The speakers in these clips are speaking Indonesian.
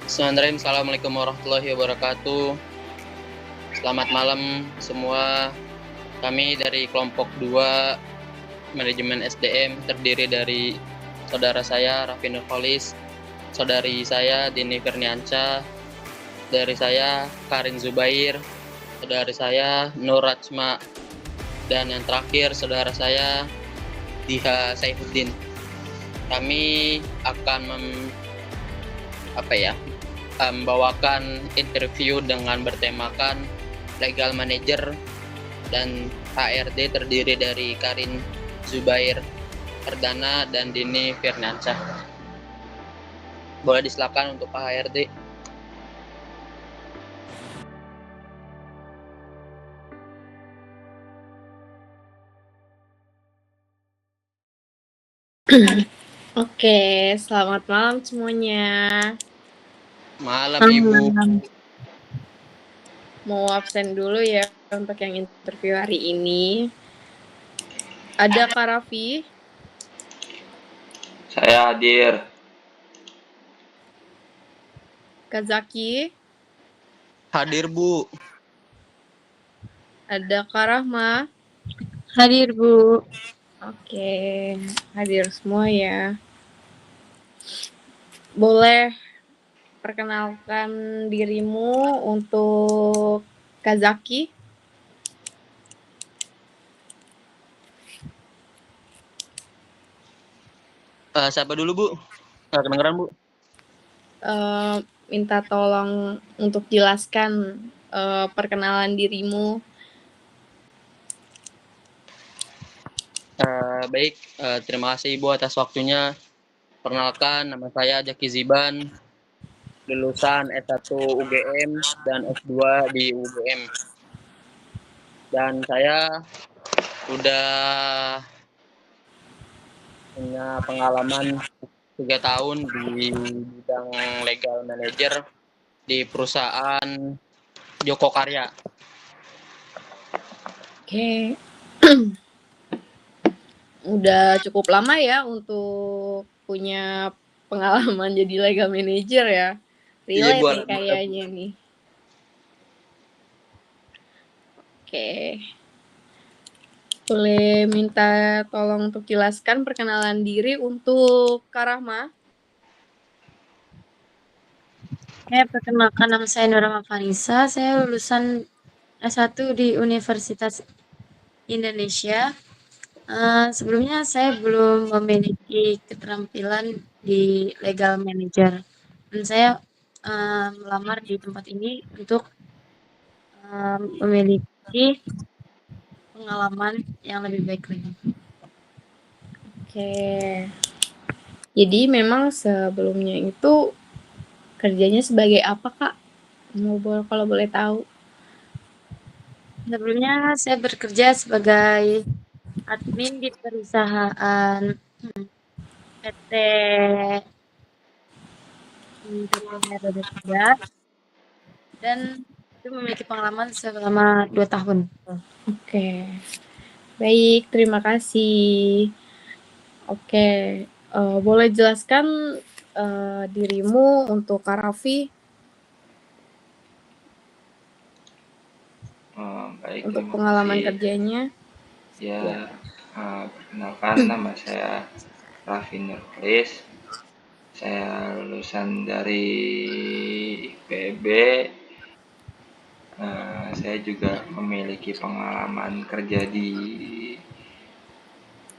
Bismillahirrahmanirrahim. Assalamualaikum warahmatullahi wabarakatuh. Selamat malam semua. Kami dari kelompok 2 manajemen SDM terdiri dari saudara saya Raffi Nurholis, saudari saya Dini Firnianca, dari saya Karin Zubair, saudari saya Nur Rachma, dan yang terakhir saudara saya Diha Saifuddin. Kami akan membawakan interview dengan bertemakan legal manager dan HRD terdiri dari Karin Zubair Perdana dan Dini Firniansyah. Boleh disilakan untuk Pak HRD. Oke, selamat malam semuanya. Malam Ibu. Mau absen dulu ya untuk yang interview hari ini. Ada Kak Raffi, Saya hadir. Kak Zaki, Hadir Bu. ada Kak Rahma. Hadir Bu. Oke, hadir semua ya. Boleh perkenalkan dirimu untuk Kak Zaki. Siapa dulu Bu? Kedengeran Bu? Minta tolong untuk jelaskan perkenalan dirimu. Baik, terima kasih Ibu atas waktunya. Perkenalkan, nama saya Jaki Ziban, lulusan S1 UGM dan S2 di UGM. Dan saya udah punya pengalaman 3 tahun di bidang legal manager di perusahaan Joko Karya. Oke. Udah cukup lama ya untuk punya pengalaman jadi legal manager ya. Relate Bu, nih kayaknya nih. Oke. Boleh minta tolong untuk jelaskan perkenalan diri untuk Kak Rahma. Perkenalkan, nama saya Nurama Vanisa. Saya lulusan S1 di Universitas Indonesia. Sebelumnya saya belum memiliki keterampilan di legal manager. Dan saya melamar di tempat ini untuk memiliki pengalaman yang lebih baik lagi. Oke. Jadi memang sebelumnya itu kerjanya sebagai apa, Kak? Kalau boleh tahu. Sebelumnya saya bekerja sebagai admin di perusahaan PT Roda 3 dan itu memiliki pengalaman selama 2 tahun. Oke. Baik, terima kasih. Oke, boleh jelaskan dirimu untuk Kak Raffi? Baik, untuk terima pengalaman kasih. kerjanya. Ya, perkenalkan, nama saya Raffi Nurholis. Saya lulusan dari IPB. Saya juga memiliki pengalaman kerja di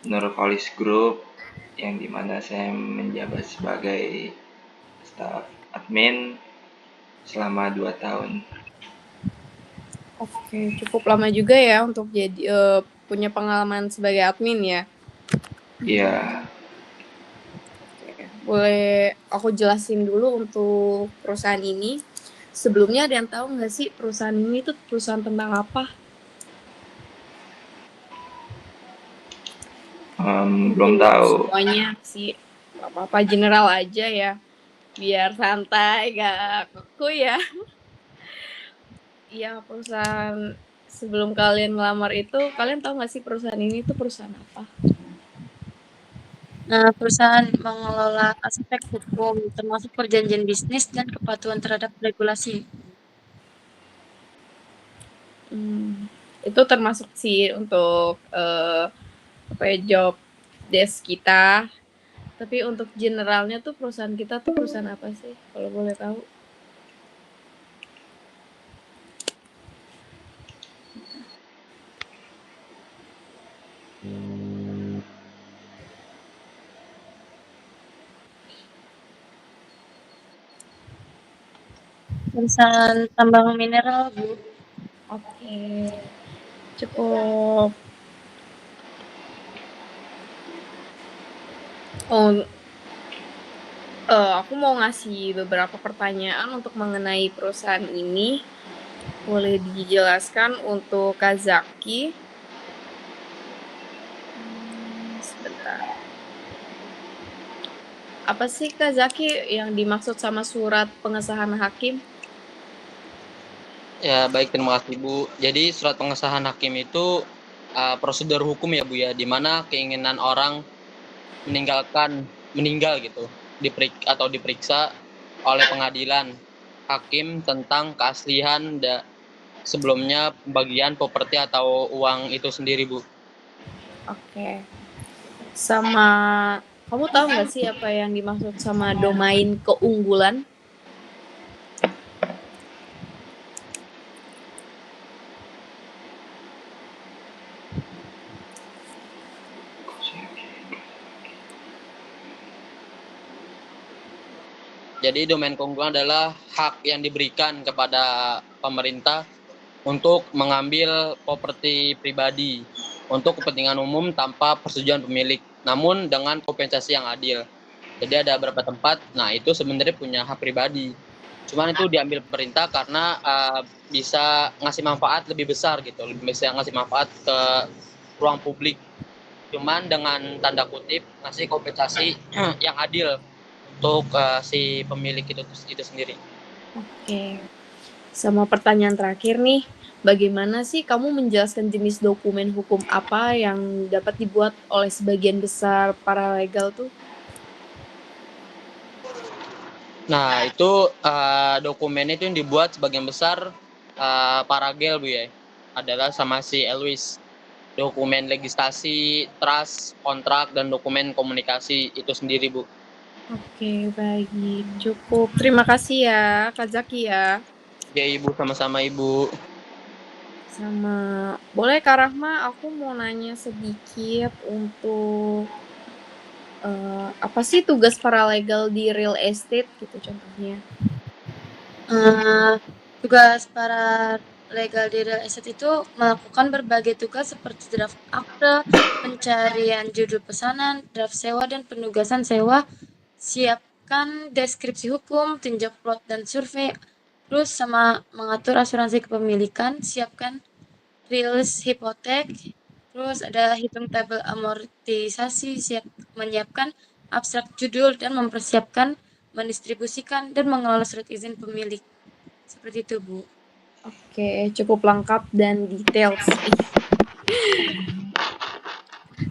Nurholis Group, yang dimana saya menjabat sebagai staf admin selama 2 tahun. Oke, cukup lama juga ya untuk jadi punya pengalaman sebagai admin ya. Iya. Oke, boleh aku jelasin dulu untuk perusahaan ini. Sebelumnya ada yang tahu nggak sih perusahaan ini tuh perusahaan tentang apa? Belum tahu. Semuanya sih apa-apa general aja ya, biar santai gak kaku ya. Iya, perusahaan sebelum kalian melamar itu, kalian tahu nggak sih perusahaan ini tuh perusahaan apa? Nah, perusahaan mengelola aspek hukum termasuk perjanjian bisnis dan kepatuhan terhadap regulasi. Itu termasuk sih untuk job desk kita. Tapi untuk generalnya tuh perusahaan kita tuh perusahaan apa sih? Kalau boleh tahu? Perusahaan tambang mineral, Bu. Oke, cukup. Oh, aku mau ngasih beberapa pertanyaan untuk mengenai perusahaan ini. Boleh dijelaskan untuk Kazaki? Sebentar. Apa sih Kazaki yang dimaksud sama surat pengesahan hakim? Ya, baik, terima kasih Bu. Jadi surat pengesahan hakim itu prosedur hukum ya Bu ya, di mana keinginan orang meninggal gitu, diperiksa oleh pengadilan hakim tentang keaslian sebelumnya pembagian properti atau uang itu sendiri Bu. Oke. Sama kamu tahu nggak sih apa yang dimaksud sama domain keunggulan? Jadi domain keunggulan adalah hak yang diberikan kepada pemerintah untuk mengambil properti pribadi untuk kepentingan umum tanpa persetujuan pemilik, namun dengan kompensasi yang adil. Jadi ada beberapa tempat, nah itu sebenarnya punya hak pribadi. Cuman itu diambil pemerintah karena bisa ngasih manfaat lebih besar gitu, bisa ngasih manfaat ke ruang publik. Cuman dengan tanda kutip ngasih kompensasi yang adil untuk si pemilik itu sendiri. Oke. Sama pertanyaan terakhir nih, bagaimana sih kamu menjelaskan jenis dokumen hukum apa yang dapat dibuat oleh sebagian besar para legal tuh? Nah, itu dokumen itu yang dibuat sebagian besar paragel Bu ya, adalah sama si Elwis. Dokumen legislasi, trust, kontrak, dan dokumen komunikasi itu sendiri Bu. Oke, baik. Cukup. Terima kasih ya, Kak Zaki ya. Ya Ibu, sama-sama Ibu. Sama, boleh Kak Rahma, aku mau nanya sedikit untuk apa sih tugas paralegal di real estate gitu contohnya? Tugas para legal di real estate itu melakukan berbagai tugas seperti draft akte, pencarian judul pesanan, draft sewa dan penugasan sewa, siapkan deskripsi hukum, tinjau plot dan survei, terus sama mengatur asuransi kepemilikan, siapkan rilis hipotek, terus ada hitung tabel amortisasi, menyiapkan abstrak judul dan mempersiapkan, mendistribusikan dan mengelola surat izin pemilik. Seperti itu, Bu. Oke, cukup lengkap dan detail sih.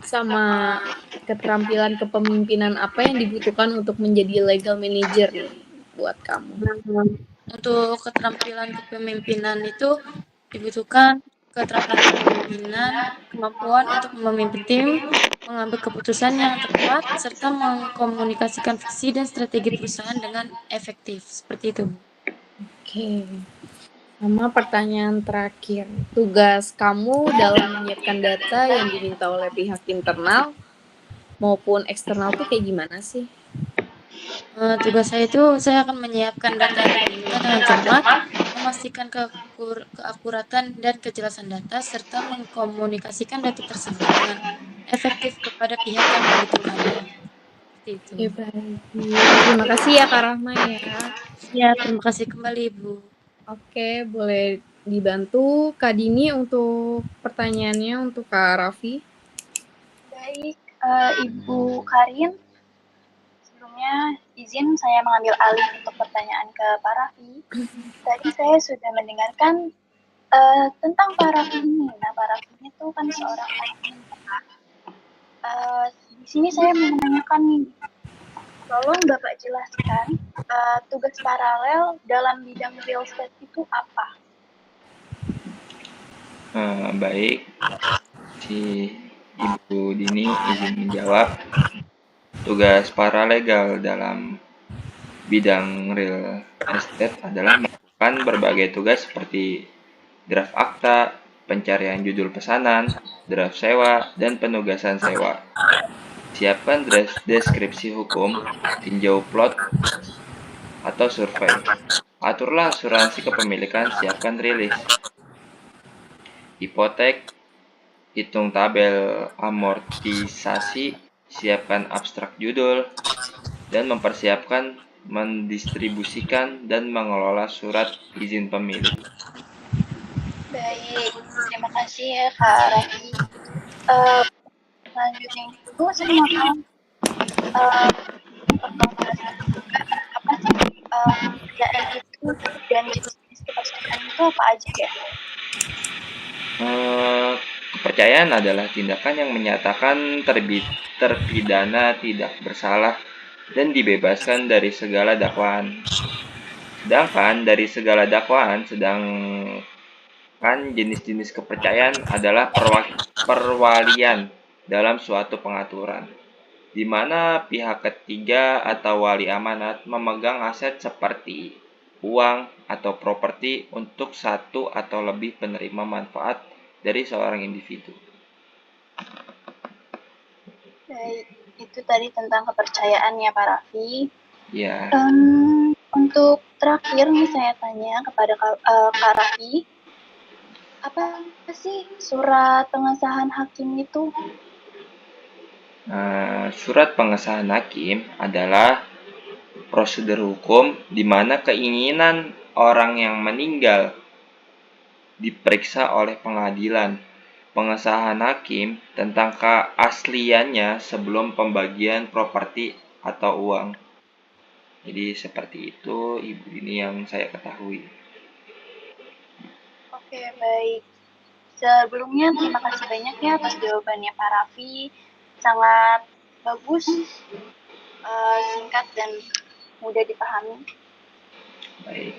Sama keterampilan kepemimpinan apa yang dibutuhkan untuk menjadi legal manager nih buat kamu? Untuk keterampilan kepemimpinan itu dibutuhkan keterampilan kepemimpinan, kemampuan untuk memimpin tim, mengambil keputusan yang tepat, serta mengkomunikasikan visi dan strategi perusahaan dengan efektif. Seperti itu. Oke. Sama pertanyaan terakhir, tugas kamu dalam menyiapkan data yang diminta oleh pihak internal maupun eksternal tuh kayak gimana sih? Tugas saya itu saya akan menyiapkan data yang diminta dengan cermat, memastikan keakuratan dan kejelasan data, serta mengkomunikasikan data tersebut dengan efektif kepada pihak yang membutuhkannya. Seperti itu. Oke, baik. Terima kasih ya Kak Rahma ya. Ya, terima kasih kembali Ibu. Oke, boleh dibantu Kak Dini untuk pertanyaannya untuk Kak Raffi. Baik, Ibu Karin, sebelumnya izin saya mengambil alih untuk pertanyaan ke Pak Raffi. Tadi saya sudah mendengarkan tentang Pak Raffi ini. Nah, Pak Raffi ini tuh kan seorang admin. di sini saya mau menanyakan nih, tolong Bapak jelaskan tugas paralel dalam bidang real estate itu apa? Baik, si Ibu Dini izin menjawab. Tugas paralegal dalam bidang real estate adalah melakukan berbagai tugas seperti draft akta, pencarian judul pesanan, draft sewa, dan penugasan sewa. Siapkan deskripsi hukum, tinjau plot atau survei. Aturlah asuransi kepemilikan, siapkan rilis. Hipotek, hitung tabel amortisasi, siapkan abstrak judul, dan mempersiapkan, mendistribusikan, dan mengelola surat izin pemilik. Baik, terima kasih ya Kak Raffi. Selanjutnya itu saya mau tahu untuk pembahasan juga apa sih pekerjaan itu dan jenis kepercayaan itu apa aja ya? Kepercayaan adalah tindakan yang menyatakan terpidana tidak bersalah dan dibebaskan dari segala dakwaan. Sedangkan jenis-jenis kepercayaan adalah perwalian dalam suatu pengaturan, di mana pihak ketiga atau wali amanat memegang aset seperti uang atau properti untuk satu atau lebih penerima manfaat dari seorang individu. Baik, itu tadi tentang kepercayaan ya Pak Raffi. Ya, Untuk terakhir nih saya tanya kepada Kak Raffi, apa sih surat pengesahan hakim itu? surat pengesahan hakim adalah prosedur hukum di mana keinginan orang yang meninggal diperiksa oleh pengadilan. Pengesahan hakim tentang keasliannya sebelum pembagian properti atau uang. Jadi seperti itu Ibu ini yang saya ketahui. Oke, baik. Sebelumnya terima kasih banyak ya atas jawabannya Pak Raffi. Sangat bagus, singkat dan mudah dipahami. Baik.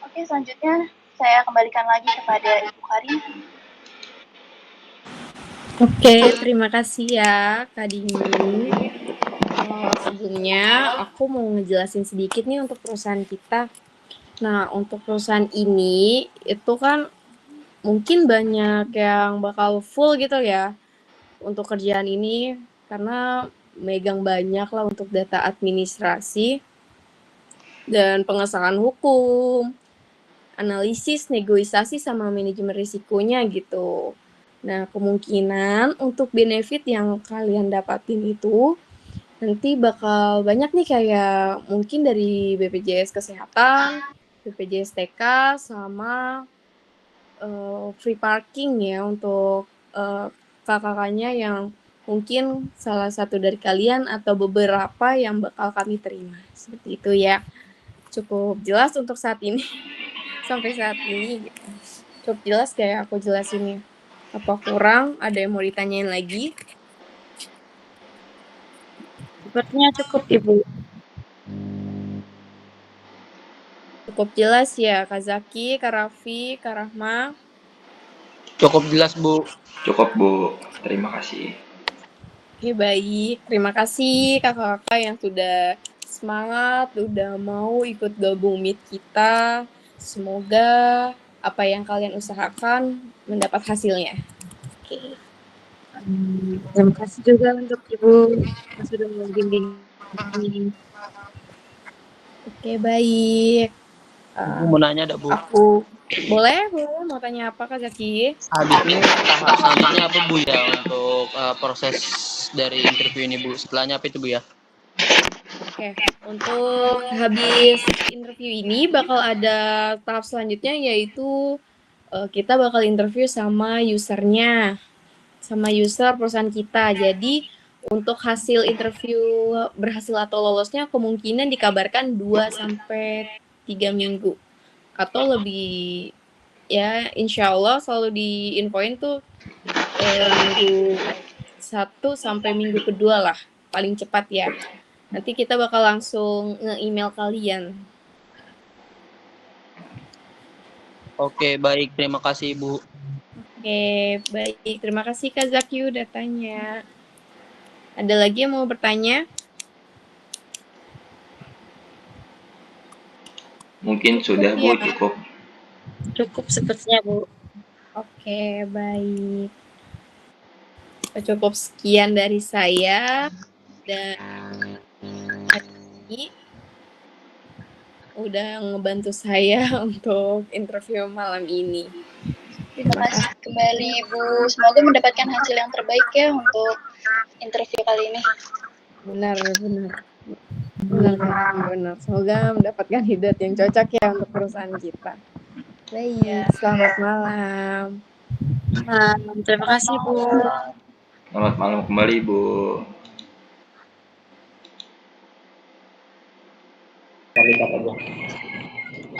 Oke, selanjutnya saya kembalikan lagi kepada Ibu Karin. Oke, terima kasih ya Kak Dini. Sebelumnya aku mau ngejelasin sedikit nih untuk perusahaan kita. Nah, untuk perusahaan ini itu kan mungkin banyak yang bakal full gitu ya untuk kerjaan ini karena megang banyak lah untuk data administrasi dan pengesahan hukum, analisis, negosiasi sama manajemen risikonya gitu. Nah, kemungkinan untuk benefit yang kalian dapatin itu nanti bakal banyak nih kayak mungkin dari BPJS Kesehatan, BPJS TK, sama free parking ya untuk kakak-kakaknya yang mungkin salah satu dari kalian atau beberapa yang bakal kami terima. Seperti itu ya. Cukup jelas untuk saat ini. Sampai saat ini gitu. Cukup jelas kayak aku jelasinnya. Apa kurang? Ada yang mau ditanyain lagi? Sepertinya cukup, Ibu. Cukup jelas ya Kak Zaki, Kak Raffi, Kak Rahma. Cukup jelas, Bu. Cukup Bu, terima kasih. Oke, baik. Terima kasih kakak-kakak yang sudah semangat, udah mau ikut gabung meet kita. Semoga apa yang kalian usahakan mendapat hasilnya. Oke. Terima kasih juga untuk Ibu yang sudah membimbing ini. Oke, baik. Mau nanya ada, Bu? Aku boleh mau tanya apa Kak Zaki? Habis ini tahap selanjutnya apa, Bu, ya untuk proses dari interview ini, Bu? Setelahnya apa itu, Bu, ya? Oke, untuk habis interview ini bakal ada tahap selanjutnya yaitu kita bakal interview sama usernya, sama user perusahaan kita. Jadi untuk hasil interview berhasil atau lolosnya kemungkinan dikabarkan 2-3 minggu atau lebih, ya insya Allah selalu diinfoin tuh minggu 1 sampai minggu kedua lah, paling cepat ya. Nanti kita bakal langsung nge-email kalian. Oke, baik. Terima kasih, Ibu. Oke, baik. Terima kasih Kak Zaki udah tanya. Ada lagi yang mau bertanya? Mungkin sudah, Bu, ya. cukup. Cukup sepertinya, Bu. Oke, baik. Cukup sekian dari saya dan Adi udah ngebantu saya untuk interview malam ini. Terima kasih kembali Ibu. Semoga mendapatkan hasil yang terbaik ya untuk interview kali ini. Benar. Semoga mendapatkan hidat yang cocok ya untuk perusahaan kita. Baik, selamat malam. Terima kasih, Bu. Selamat malam kembali, Bu.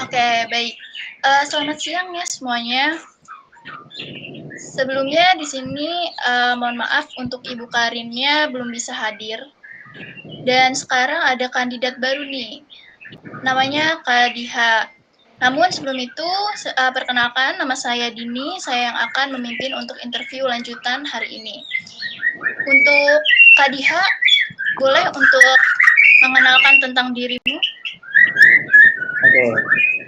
Oke, baik. Selamat siang ya semuanya. Sebelumnya di sini mohon maaf untuk Ibu Karinnya belum bisa hadir. Dan sekarang ada kandidat baru nih. Namanya Kak Diha. Namun sebelum itu perkenalkan nama saya Dini, saya yang akan memimpin untuk interview lanjutan hari ini. Untuk Kak Diha, boleh untuk mengenalkan tentang dirimu? Oke,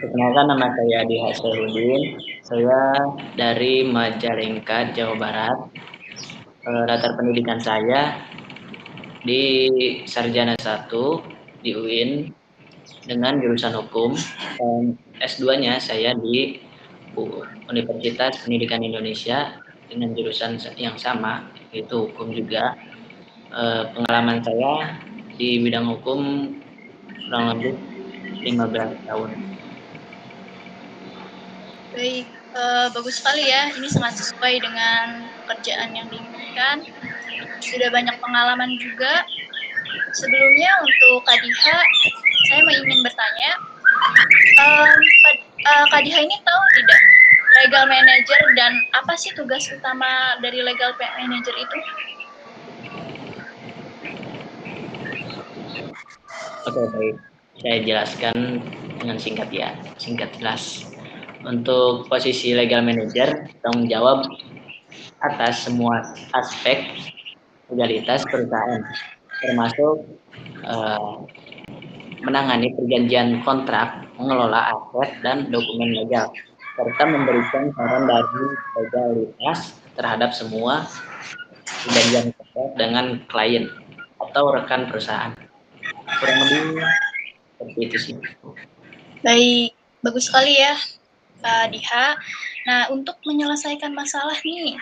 perkenalkan nama saya Adi Hasanuddin. Saya dari Majalengka, Jawa Barat. Latar pendidikan saya di Sarjana 1 di UIN dengan jurusan hukum. Dan S2-nya saya di Universitas Pendidikan Indonesia dengan jurusan yang sama, yaitu hukum juga. Pengalaman saya di bidang hukum kurang lebih 15 tahun. Baik, bagus sekali ya. Ini sangat sesuai dengan pekerjaan yang diinginkan. Sudah banyak pengalaman juga. Sebelumnya untuk Kak Diha, saya ingin bertanya, Kak Diha ini tahu tidak legal manager dan apa sih tugas utama dari legal manager itu? Oke, baik. Saya jelaskan dengan singkat ya, singkat jelas. Untuk posisi legal manager, tanggung jawab atas semua aspek legalitas perusahaan, termasuk menangani perjanjian kontrak, mengelola aset dan dokumen legal, serta memberikan saran dari legalitas terhadap semua perjanjian kontrak dengan klien atau rekan perusahaan. Kurang lebih seperti itu sih. Baik, bagus sekali ya Kak Diha. Nah, untuk menyelesaikan masalah nih,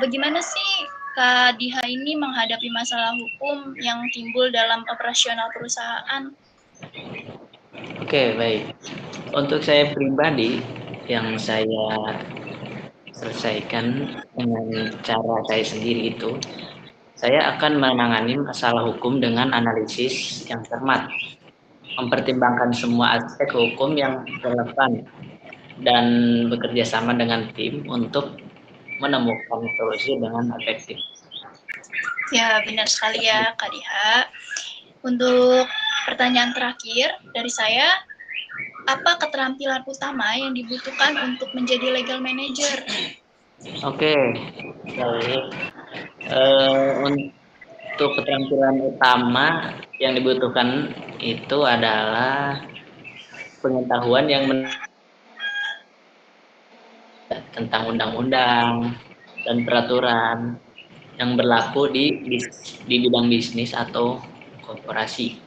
bagaimana sih Kak Diha ini menghadapi masalah hukum yang timbul dalam operasional perusahaan? Oke, baik. Untuk saya pribadi, yang saya selesaikan dengan cara saya sendiri itu, saya akan menangani masalah hukum dengan analisis yang cermat, mempertimbangkan semua aspek hukum yang relevan, dan bekerja sama dengan tim untuk menemukan solusi dengan efektif. Ya, benar sekali ya Kak Diha. Untuk pertanyaan terakhir dari saya, apa keterampilan utama yang dibutuhkan untuk menjadi legal manager? Oke, baik. Untuk keterampilan utama yang dibutuhkan itu adalah pengetahuan yang tentang undang-undang dan peraturan yang berlaku di bidang bisnis atau korporasi.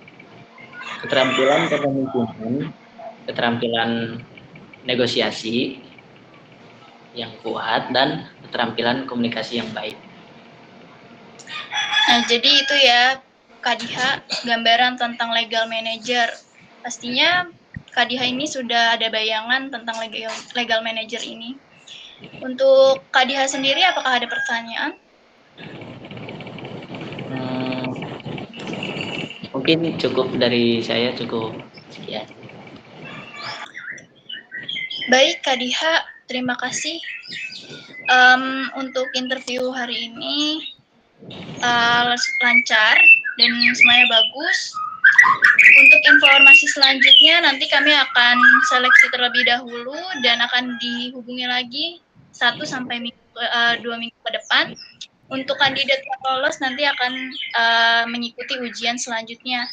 Keterampilan kepemimpinan, keterampilan negosiasi yang kuat, dan keterampilan komunikasi yang baik. Nah, jadi itu ya Kak Diha, gambaran tentang legal manager. Pastinya Kak Diha ini sudah ada bayangan tentang legal manager ini. Untuk Kak Diha sendiri, apakah ada pertanyaan? Mungkin cukup dari saya, cukup sekian. Baik Kak Diha, terima kasih untuk interview hari ini. lancar dan semuanya bagus. Untuk informasi selanjutnya nanti kami akan seleksi terlebih dahulu dan akan dihubungi lagi 1 sampai 2 minggu ke depan. Untuk kandidat yang lolos nanti akan mengikuti ujian selanjutnya.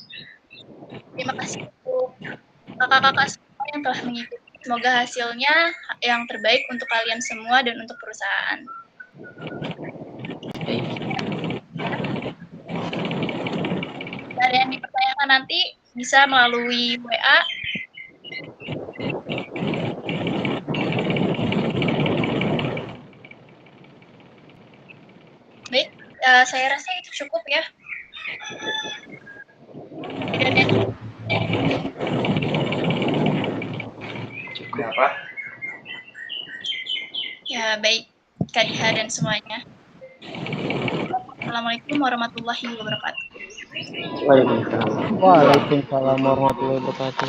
Terima kasih untuk kakak-kakak semua yang telah mengikuti. Semoga hasilnya yang terbaik untuk kalian semua dan untuk perusahaan. Ada yang dipertanyakan nanti bisa melalui WA. Baik, saya rasa itu cukup ya. Tidak ada. Kenapa? Ya, baik, Kak Diha dan semuanya. Assalamualaikum warahmatullahi wabarakatuh. Waalaikumsalam. Waalaikumsalam warahmatullahi wabarakatuh.